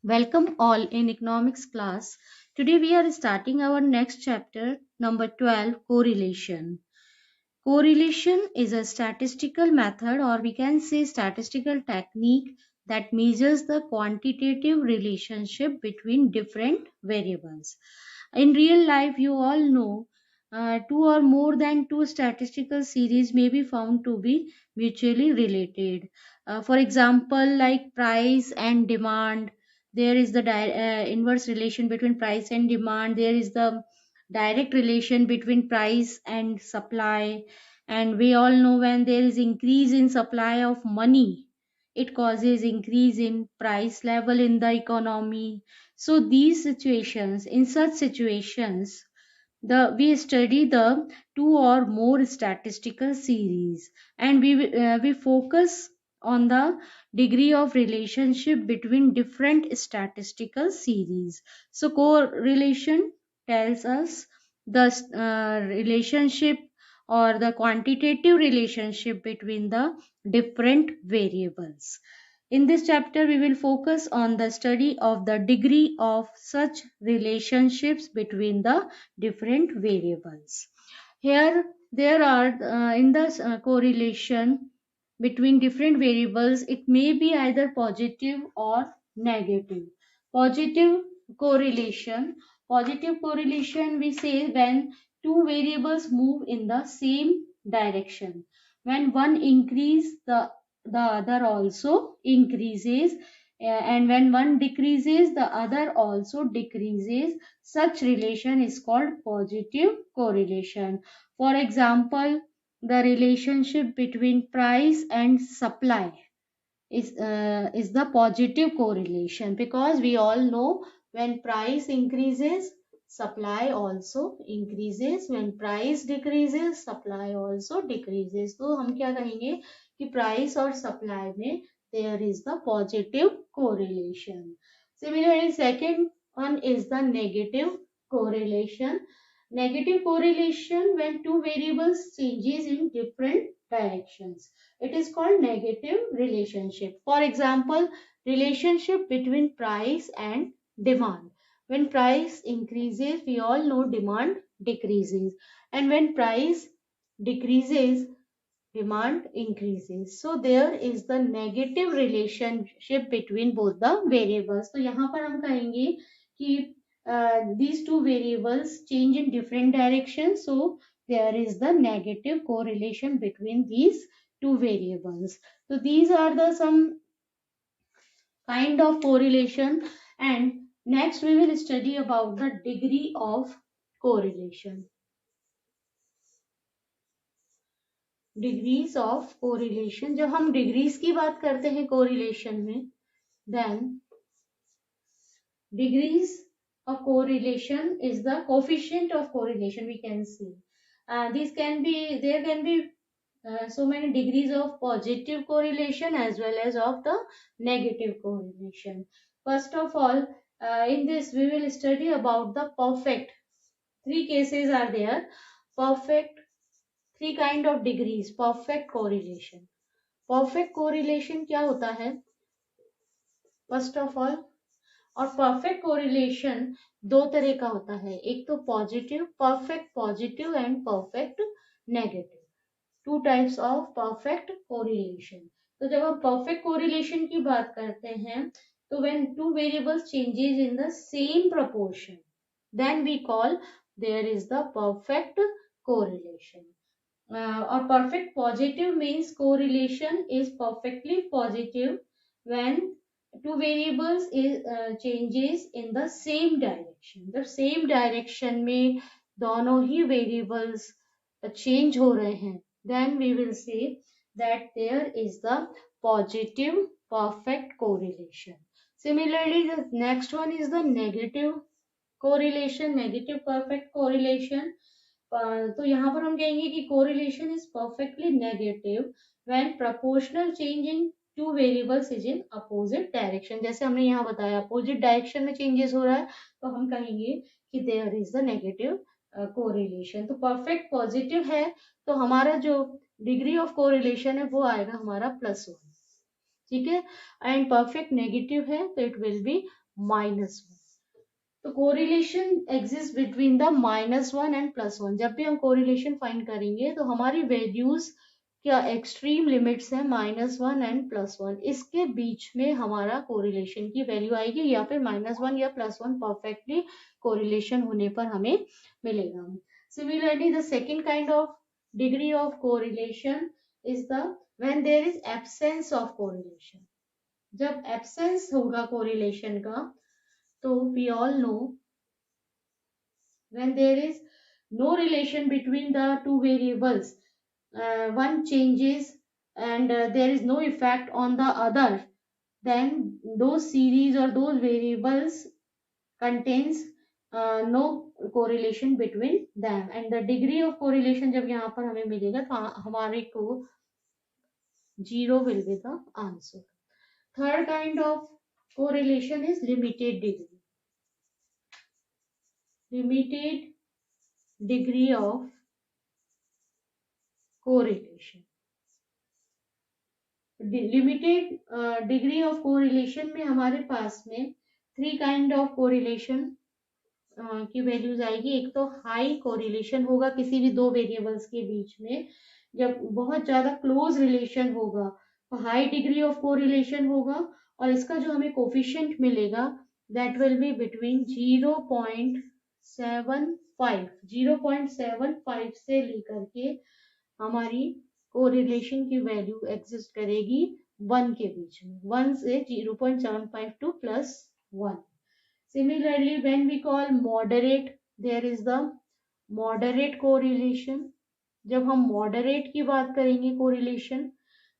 Welcome all in economics class. Today we are starting our next chapter, number 12, correlation. Correlation is a statistical method, or we can say statistical technique, that measures the quantitative relationship between different variables. In real life, you all know two or more than two statistical series may be found to be mutually related. For example, like price and demand, there is the inverse relation between price and demand. There is the direct relation between price and supply, and we all know when there is increase in supply of money, it causes increase in price level in the economy. So these situations, in such situations, the we study the two or more statistical series, and we focus on the degree of relationship between different statistical series. So correlation tells us the relationship or the quantitative relationship between the different variables. In this chapter, we will focus on the study of the degree of such relationships between the different variables. Here, there are in the correlation between different variables, it may be either positive or negative. Positive correlation. Positive correlation, we say when two variables move in the same direction. When one increase, the other also increases, and when one decreases, the other also decreases. Such relation is called positive correlation. For example, the relationship between price and supply is the positive correlation, because we all know when price increases, supply also increases. When price decreases, supply also decreases. तो हम क्या कहेंगे कि price और supply में there is the positive correlation. Similarly, second one is the negative correlation. Negative correlation, when two variables changes in different directions, it is called negative relationship. For example, relationship between price and demand. When price increases, we all know demand decreases, and when price decreases, demand increases. So there is the negative relationship between both the variables. तो यहाँ पर हम कहेंगे कि these two variables change in different directions, so there is the negative correlation between these two variables. So these are the some kind of correlation, and next we will study about the degree of correlation. Degrees of correlation, जब हम degrees की बात करते हैं correlation में, then degrees of correlation is the coefficient of correlation, we can see. These can be, there can be so many degrees of positive correlation as well as of the negative correlation. First of all, in this we will study about the perfect. Three cases are there. Perfect, three kind of degrees. Perfect correlation. Perfect correlation क्या होता है? First of all, और perfect correlation दो तरह का होता है. एक तो positive, perfect positive and perfect negative. Two types of perfect correlation. तो जब हम परफेक्ट कोरिलेशन की बात करते हैं, तो when two variables changes in the same proportion, then we call there is the perfect correlation. Or perfect positive means correlation is perfectly positive when two variables is changes in the same direction. The same direction में दोनों ही variables change हो रहे हैं, then we will say that there is the positive perfect correlation. Similarly, the next one is the negative correlation, negative perfect correlation. तो यहाँ पर हम कहेंगे कि correlation is perfectly negative when proportional change in two variables is in opposite direction. जैसे हमने यहाँ बताया अपोजिट डायरेक्शन में चेंजेस हो रहा है, तो हम कहेंगे कि there is the negative correlation. तो परफेक्ट पॉजिटिव है तो हमारा जो डिग्री ऑफ कोरिलेशन है वो आएगा हमारा +1. ठीक है. एंड परफेक्ट नेगेटिव है तो इट विल बी -1। तो correlation exist between the -1 and +1। जब भी हम कोरिलेशन फाइंड करेंगे तो हमारी वैल्यूज क्या एक्सट्रीम लिमिट्स है -1 एंड +1, इसके बीच में हमारा कोरिलेशन की वैल्यू आएगी, या फिर -1 या +1 परफेक्टली कोरिलेशन होने पर हमें मिलेगा। Similarly the second kind of degree of correlation is the when there is absence of correlation. जब एब्सेंस होगा कोरिलेशन का, तो we all know when there is no relation between the two variables, one changes and there is no effect on the other, then those series or those variables contains no correlation between them, and the degree of correlation जब यहाँ पर हमें मिलेगा तो हमारे को 0 will be the answer. Third kind of correlation is limited degree. Limited degree of correlation. Limited degree of correlation में हमारे पास में 3 काइंड ऑफ कोरिलेशन की वैल्यूज आएगी। एक तो हाई कोरिलेशन होगा किसी भी दो वेरिएबल्स के बीच में, जब बहुत ज्यादा क्लोज रिलेशन होगा तो हाई डिग्री ऑफ कोरिलेशन होगा, और इसका जो हमें कोफिशिएंट मिलेगा दैट विल बी बिटवीन 0.75 से लेकर के हमारी कोरिलेशन की वैल्यू एग्जिस्ट करेगी 1 के बीच में, 1 से 0.75 to +1। Similarly, when we call moderate, there is the moderate correlation. जब हम moderate की बात करेंगे correlation,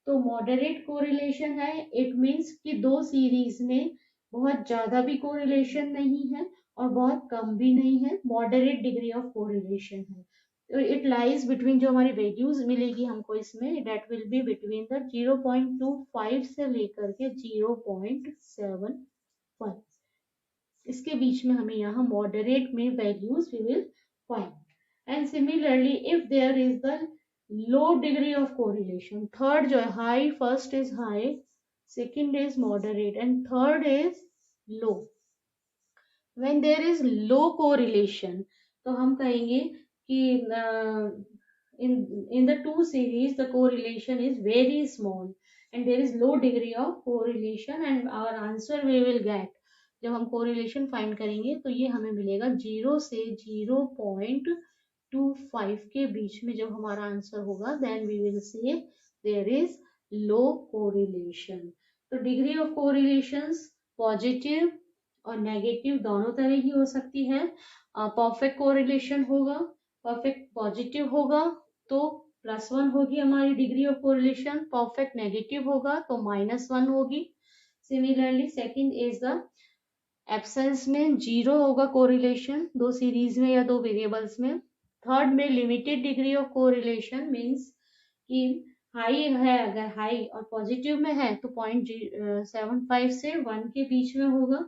तो moderate correlation है, it means कि दो सीरीज में बहुत ज्यादा भी correlation नहीं है और बहुत कम भी नहीं है, moderate degree of correlation है। तो it lies between, जो हमारी values मिलेगी हमको इसमें, that will be between the 0.25 से लेकर के 0.75, इसके बीच में हमें यहाँ मॉडरेट में values we will find. And similarly if there is the low degree of correlation, third जो है high, first is high, second is moderate and third is low. When there is low correlation, तो हम कहेंगे कि in the two series the correlation is very small and there is low degree of correlation, and our answer we will get, जब हम correlation find करेंगे तो ये हमें मिलेगा 0 से 0.25 के बीच में जब हमारा आंसर होगा, then we will say there is low correlation. तो डिग्री ऑफ कोरिलेशंस पॉजिटिव और नेगेटिव दोनों तरह की हो सकती है। परफेक्ट कोरिलेशन होगा, परफेक्ट पॉजिटिव होगा तो +1 होगी हमारी degree of correlation, perfect negative होगा तो -1 होगी। Similarly second is the absence में 0 होगा कोरिलेशन दो सीरीज में या दो वेरिएबल्स में। थर्ड में limited degree of correlation means कि हाई है, अगर हाई और पॉजिटिव में है तो 0.75 से 1 के बीच में होगा,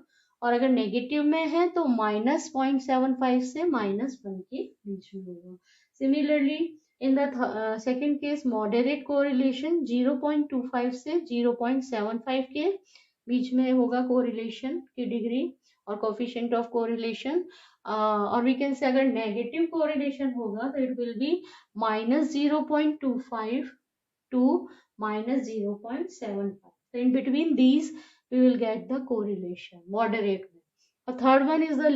और अगर नेगेटिव में है तो -0.75 से -1 के बीच में होगा। Similarly in the second case moderate correlation 0.25 से 0.75 के बीच में होगा कोरिलेशन की डिग्री और कोफिशिएंट ऑफ कोरिलेशन, और वी कैन से अगर नेगेटिव कोरिलेशन होगा तो it will be -0.25 to -0.75, so in between these we will get the correlation moderate में। और third one is the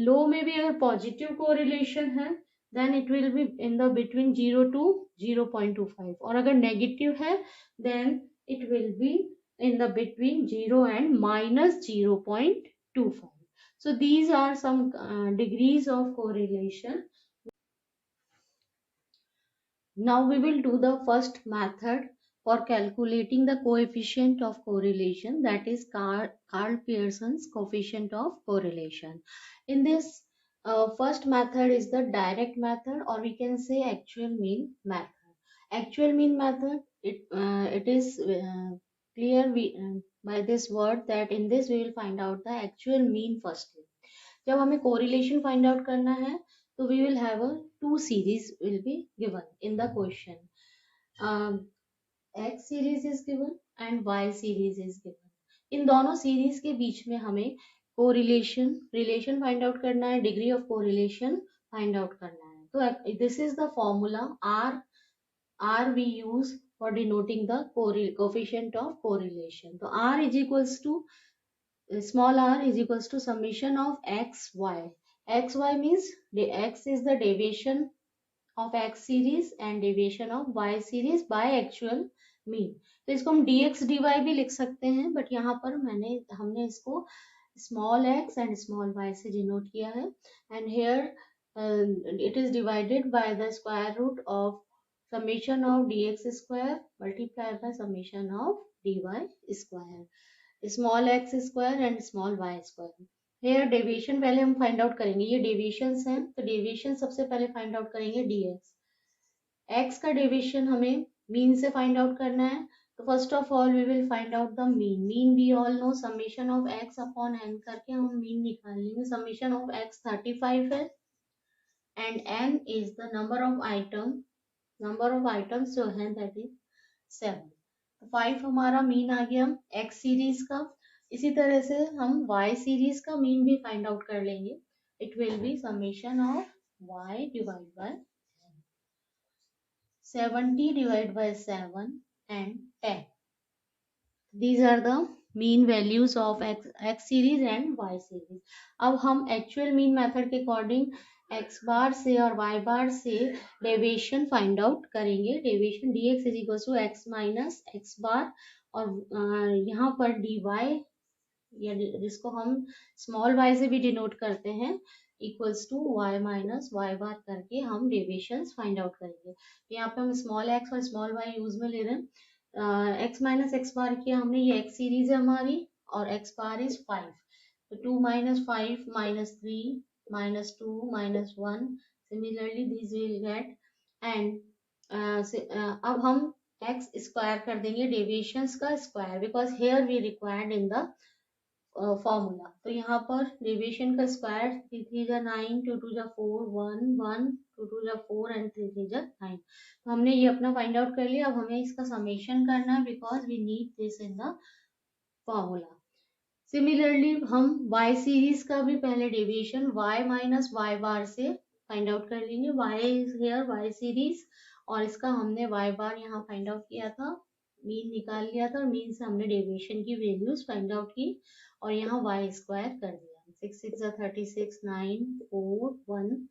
low में भी अगर पॉजिटिव कोरिलेशन है then it will be in the between 0 to 0.25, और अगर नेगेटिव है then it will be in the between 0 and -0.25. So these are some degrees of correlation. Now we will do the first method for calculating the coefficient of correlation, that is Karl Pearson's coefficient of correlation. In this first method is the direct method, or we can say actual mean method. Actual mean method, it is clear by this word that in this we will find out the actual mean firstly. जब हमें correlation find out करना है तो we will have a two series will be given in the question. X series is given and Y series is given. इन दोनों series के बीच में हमें relation find out करना है, degree of correlation find out करना है। तो this is the formula R we use for denoting the coefficient of correlation. So R is equals to small r is equals to summation of x y. X y means the x is the deviation of x series and deviation of y series by actual mean. तो इसको हम dx dy भी लिख सकते हैं, but यहाँ पर हमने इसको small x and small y से डिनोट किया है, and here it is divided by the square root of summation of dx square multiplied by summation of dy square, small x square and small y square. Here deviation पहले हम find out करेंगे, ये deviations हैं, तो deviation सबसे पहले find out करेंगे dx. x का डेविएशन हमें मीन से फाइंड आउट करना है, तो first of all we will find out the mean we all know summation of x upon n करके हम मीन निकाल लेंगे. समेशन ऑफ x 35 है and n is the number of items जो है दैट इज 7. 5 हमारा मीन आ गया x series का. इसी तरह से हम y सीरीज का मीन भी फाइंड आउट कर लेंगे. It will be summation of y divide by 70 divided by 7 and 10. These are the mean values of x series and y series. अब हम एक्चुअल मीन मेथड के अकॉर्डिंग x बार से और y bar से deviation find out करेंगे. Deviation dx is equal to x minus x bar, और यहाँ पर dy या जिसको हम स्मॉल y से भी डिनोट करते हैं equals to y minus y bar करके हम डेविएशंस फाइंड आउट करेंगे. यहाँ पे हम स्मॉल x और स्मॉल y यूज में ले रहे हैं. x माइनस x बार किया हमने, ये x सीरीज है हमारी और x बार इज 5. तो 2 minus 5 minus 3 minus 2 minus 1, similarly this will get, and अब हम x स्क्वायर कर देंगे डेविएशंस का square, because here we required in the formula. तो यहाँ पर डेविएशन का स्क्वायर 3 3 जा 9, 2 2 जा 4, 1 1, 2 2 जा 4 एंड 3 3 जा 9. तो हमने ये अपना फाइंड आउट कर लिया. अब हमें इसका समेशन करना है because we need this in the formula. Similarly हम y सीरीज का भी पहले deviation y minus y bar से फाइंड आउट कर लेंगे. y is here y series, और इसका हमने y बार यहाँ फाइंड आउट किया था, मीन निकाल लिया था, और मीन से हमने डेविएशन की वैल्यूज फाइंड आउट की और यहाँ y स्क्वायर कर दिया. 6 6 जा 36, 9 4 1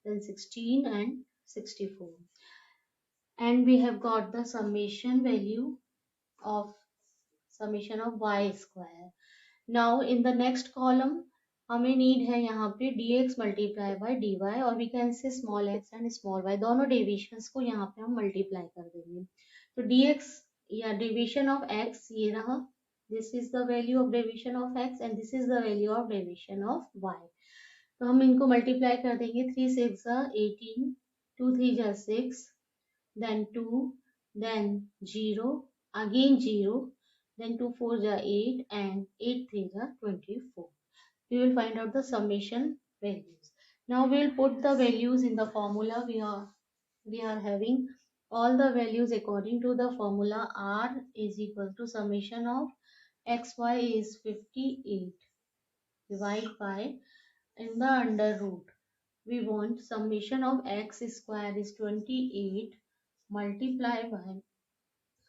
then 16 and 64, and we have got the summation value of summation of y square. Now in the next column हमें नीड है यहाँ पे dx मल्टीप्लाई बाय dy, और we can say small x and small y, दोनों deviations को यहाँ पे हम मल्टीप्लाई कर देंगे. तो dx या डेविएशन ऑफ x ये रहा, this is the value of deviation of x and this is the value of deviation of y. तो हम इनको मल्टीप्लाई कर देंगे. 3 6 जा 18, 2 3 जा 6, then 2, then 0, again 0, then 2 4 ja 8 and 8 3 ja 24. We will find out the summation values. Now we will put the values in the formula. We are having all the values according to the formula. R is equal to summation of xy is 58 divided by in the under root. We want summation of x square is 28 multiplied by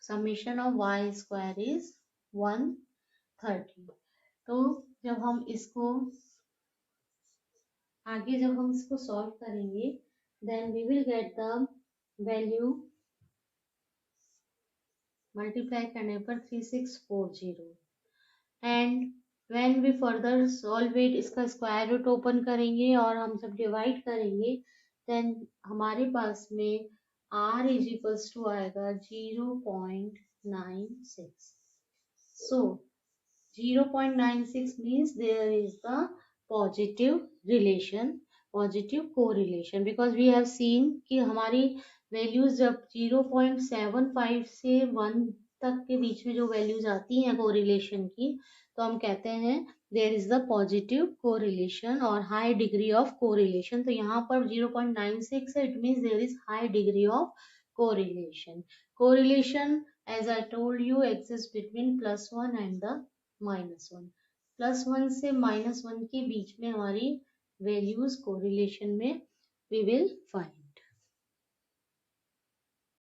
summation of y square is 130. तो जब हम इसको solve करेंगे then we will get the value multiply करने पर 3640, and when we further solve it इसका square root open करेंगे और हम जब डिवाइड करेंगे then हमारे पास में r is equals to आएगा 0.96. So 0.96 means there is the positive correlation, because we have seen कि हमारी वैल्यूज जब 0.75 से 1 तक के बीच में जो वैल्यूज आती हैं कोरिलेशन की, तो हम कहते हैं there is the positive correlation और हाई डिग्री ऑफ कोरिलेशन. तो यहाँ पर 0.96 है, it means there is high degree of correlation. Correlation, as I told you, exists between +1 and the -1। +1 से -1 के बीच में हमारी वैल्यूज कोरिलेशन में वी विल फाइंड।